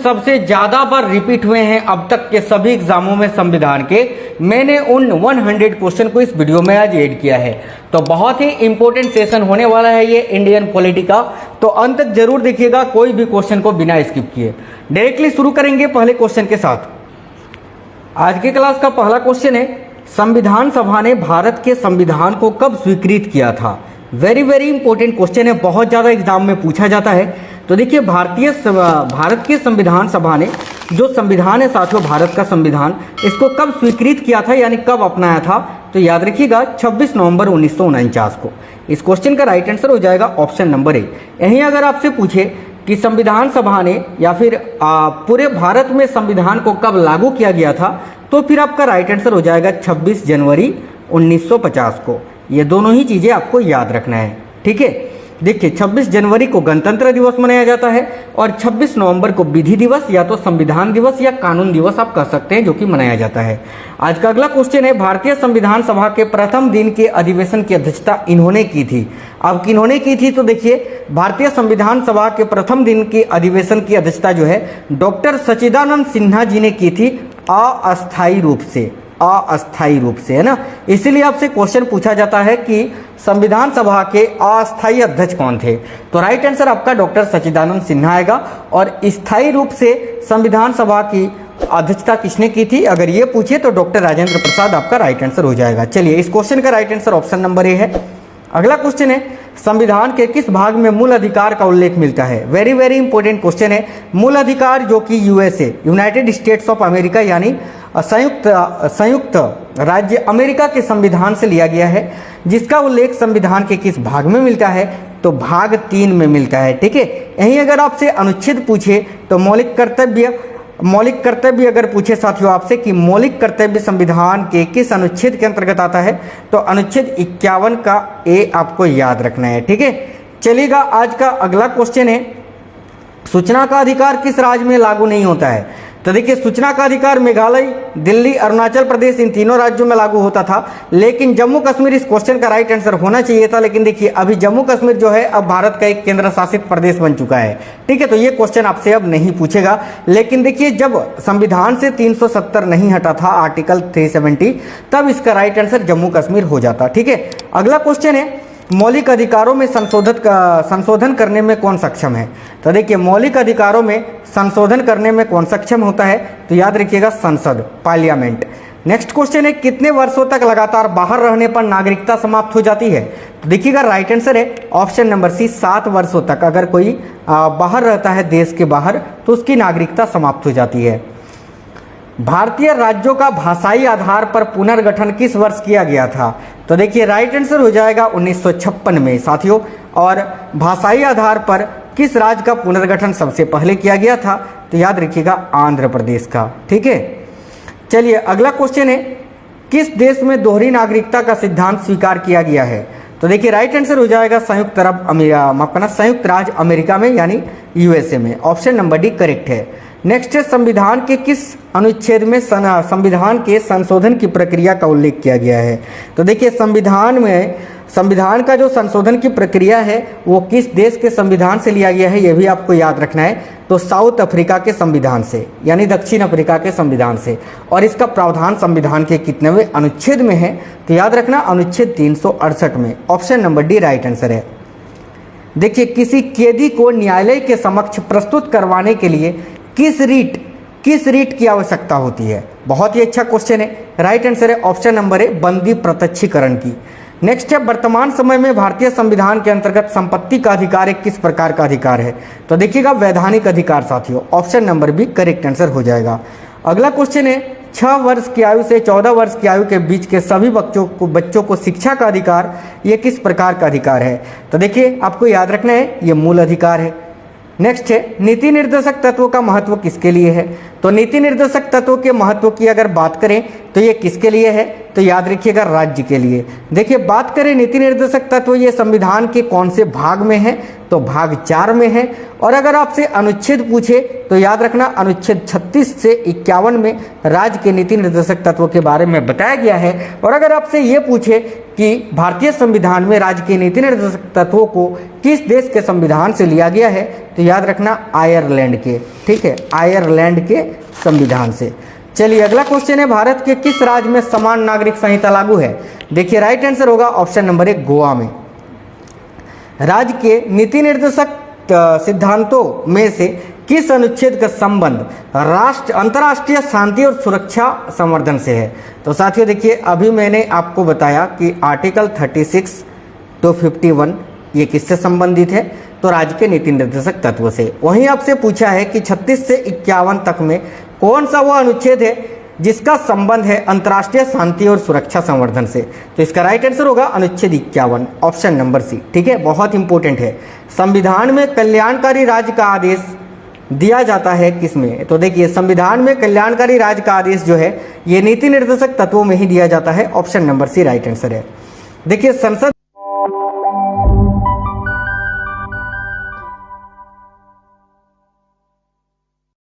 सबसे ज्यादा बार रिपीट हुए हैं अब तक के सभी एग्जामों में संविधान के। मैंने उन 100 क्वेश्चन को इस वीडियो में आज ऐड किया है। तो बहुत ही इंपॉर्टेंट सेशन होने वाला है ये इंडियन पॉलिटी का, तो अंत तक जरूर देखिएगा, कोई भी क्वेश्चन को बिना स्किप किए। डायरेक्टली शुरू करेंगे पहले क्वेश्चन के साथ। आज के क्लास का पहला क्वेश्चन है, संविधान सभा ने भारत के संविधान को कब स्वीकृत किया था। वेरी इंपॉर्टेंट क्वेश्चन है, बहुत ज्यादा एग्जाम में पूछा जाता है। तो देखिए भारत के संविधान सभा ने जो संविधान है साथियों, भारत का संविधान, इसको कब स्वीकृत किया था यानी कब अपनाया था। तो याद रखिएगा 26 नवंबर 1949 को। इस क्वेश्चन का राइट आंसर हो जाएगा ऑप्शन नंबर ए। यहीं अगर आपसे पूछे कि संविधान सभा ने या फिर पूरे भारत में संविधान को कब लागू किया गया था, तो फिर आपका राइट आंसर हो जाएगा 26 जनवरी 1950 को। ये दोनों ही चीजें आपको याद रखना है, ठीक है। देखिए 26 जनवरी को गणतंत्र दिवस मनाया जाता है और 26 नवंबर को विधि दिवस या तो संविधान दिवस या कानून दिवस आप कह सकते हैं, जो कि मनाया जाता है। आज का अगला क्वेश्चन है, भारतीय संविधान सभा के प्रथम दिन के अधिवेशन की अध्यक्षता इन्होंने की थी। अब किन्होंने की थी, तो देखिए भारतीय संविधान सभा के प्रथम दिन के अधिवेशन की अध्यक्षता जो है डॉक्टर सच्चिदानंद सिन्हा जी ने की थी, अस्थायी रूप से, है ना। इसीलिए आपसे क्वेश्चन पूछा जाता है कि संविधान सभा के अस्थायी अध्यक्ष कौन थे। तो राइट आंसर आपका डॉक्टर सच्चिदानंद सिन्हा आएगा। और स्थायी रूप से संविधान सभा की अध्यक्षता किसने की थी, अगर ये पूछे तो डॉक्टर राजेंद्र प्रसाद आपका राइट आंसर हो जाएगा। चलिए इस क्वेश्चन का right answer option number A है। अगला क्वेश्चन है, संविधान के किस भाग में मूल अधिकार का उल्लेख मिलता है। वेरी इंपॉर्टेंट क्वेश्चन है। मूल अधिकार जो कि USA, United states of America यानी संयुक्त राज्य अमेरिका के संविधान से लिया गया है, जिसका उल्लेख संविधान के किस भाग में मिलता है, तो भाग 3 में मिलता है, ठीक है। यहीं अगर आपसे अनुच्छेद पूछे तो मौलिक कर्तव्य अगर पूछे साथियों आपसे कि मौलिक कर्तव्य संविधान के किस अनुच्छेद के अंतर्गत आता है, तो अनुच्छेद 51 का ए आपको याद रखना है, ठीक है। चलिएगा आज का अगला क्वेश्चन है, सूचना का अधिकार किस राज्य में लागू नहीं होता है। तो देखिए सूचना का अधिकार मेघालय, दिल्ली, अरुणाचल प्रदेश, इन तीनों राज्यों में लागू होता था, लेकिन जम्मू कश्मीर इस क्वेश्चन का राइट आंसर होना चाहिए था। लेकिन देखिए अभी जम्मू कश्मीर जो है अब भारत का एक केंद्र शासित प्रदेश बन चुका है, ठीक है। तो ये क्वेश्चन आपसे अब नहीं पूछेगा। लेकिन देखिए जब संविधान से 370 नहीं हटा था, आर्टिकल 370, तब इसका राइट आंसर जम्मू कश्मीर हो जाता, ठीक है। अगला क्वेश्चन है, मौलिक अधिकारों में संशोधन करने में कौन सक्षम है। तो देखिए मौलिक अधिकारों में संशोधन करने में कौन सक्षम होता है, तो याद रखिएगा संसद, पार्लियामेंट। नेक्स्ट क्वेश्चन है, कितने वर्षों तक लगातार बाहर रहने पर नागरिकता समाप्त हो जाती है। तो देखिएगा राइट आंसर है ऑप्शन नंबर सी, 7 वर्षों तक अगर कोई बाहर रहता है देश के बाहर, तो उसकी नागरिकता समाप्त हो जाती है। भारतीय राज्यों का भाषाई आधार पर पुनर्गठन किस वर्ष किया गया था। तो देखिए राइट आंसर हो जाएगा 1956 में साथियों। और भाषाई आधार पर किस राज्य का पुनर्गठन सबसे पहले किया गया था, तो याद रखिएगा आंध्र प्रदेश का, ठीक है। चलिए अगला क्वेश्चन है, किस देश में दोहरी नागरिकता का सिद्धांत स्वीकार किया गया है। तो देखिए राइट आंसर हो जाएगा संयुक्त राज्य अमेरिका में यानी यूएसए में। ऑप्शन नंबर डी करेक्ट है। नेक्स्ट है, संविधान के किस अनुच्छेद में संविधान के संशोधन की प्रक्रिया का उल्लेख किया गया है। तो देखिए संविधान का जो संशोधन की प्रक्रिया है वो किस देश के संविधान से लिया गया है, ये भी आपको याद रखना है। तो साउथ अफ्रीका के संविधान से यानी दक्षिण अफ्रीका के संविधान से। और इसका प्रावधान संविधान के कितनेवें अनुच्छेद में है, तो याद रखना अनुच्छेद 368 में। Option number D right answer है। देखिए किसी कैदी को न्यायालय के समक्ष प्रस्तुत करवाने के लिए किस रीट की आवश्यकता होती है। बहुत ही अच्छा क्वेश्चन है। राइट आंसर है ऑप्शन नंबर ए, बंदी प्रत्यक्षीकरण की। नेक्स्ट है, वर्तमान समय में भारतीय संविधान के अंतर्गत संपत्ति का अधिकार एक किस प्रकार का अधिकार है। तो देखिएगा वैधानिक अधिकार साथियों। Option number B correct answer हो जाएगा। अगला क्वेश्चन है, 6 वर्ष की आयु से 14 वर्ष की आयु के बीच के सभी बच्चों को शिक्षा का अधिकार ये किस प्रकार का अधिकार है। तो देखिए आपको याद रखना है ये मूल अधिकार है। नेक्स्ट है, नीति निर्देशक तत्वों का महत्व किसके लिए है। तो नीति निर्देशक तत्वों के महत्व की अगर बात करें तो ये किसके लिए है, तो याद रखिएगा राज्य के लिए। देखिए बात करें नीति निर्देशक तत्व ये संविधान के कौन से भाग में है, तो भाग 4 में है। और अगर आपसे अनुच्छेद पूछे तो याद रखना अनुच्छेद 36 से 51 में राज्य के नीति निर्देशक तत्वों के बारे में बताया गया है। और अगर आपसे ये पूछे कि भारतीय संविधान में राज्य के नीति निर्देशक तत्वों को किस देश के संविधान से लिया गया है, तो याद रखना आयरलैंड के, ठीक है, आयरलैंड के संविधान से। चलिए अगला क्वेश्चन है, भारत के किस राज्य में समान नागरिक संहिता लागू है? देखिए राइट आंसर होगा ऑप्शन नंबर 1 गोवा में। राज्य के नीति निर्देशक सिद्धांतों में से किस अनुच्छेद का संबंध अंतर्राष्ट्रीय शांति और सुरक्षा संवर्धन से है? तो साथियों देखिए अभी मैंने आपको बताया कि आर्टिकल 36 to 51 ये किससे संबंधित है? तो राज्य के नीति निर्देशक तत्व से। वहीं आपसे पूछा है कि 36 से 51 तक में कौन सा वह अनुच्छेद है जिसका संबंध है अंतर्राष्ट्रीय शांति और सुरक्षा संवर्धन से? तो इसका राइट आंसर होगा अनुच्छेद 51 ऑप्शन नंबर सी, ठीक है, बहुत इंपॉर्टेंट है। संविधान में कल्याणकारी राज्य का आदेश दिया जाता है किसमें? तो देखिए संविधान में कल्याणकारी राज्य का आदेश जो है ये नीति निर्देशक तत्वों में ही दिया जाता है, option number C right answer है। देखिए संसद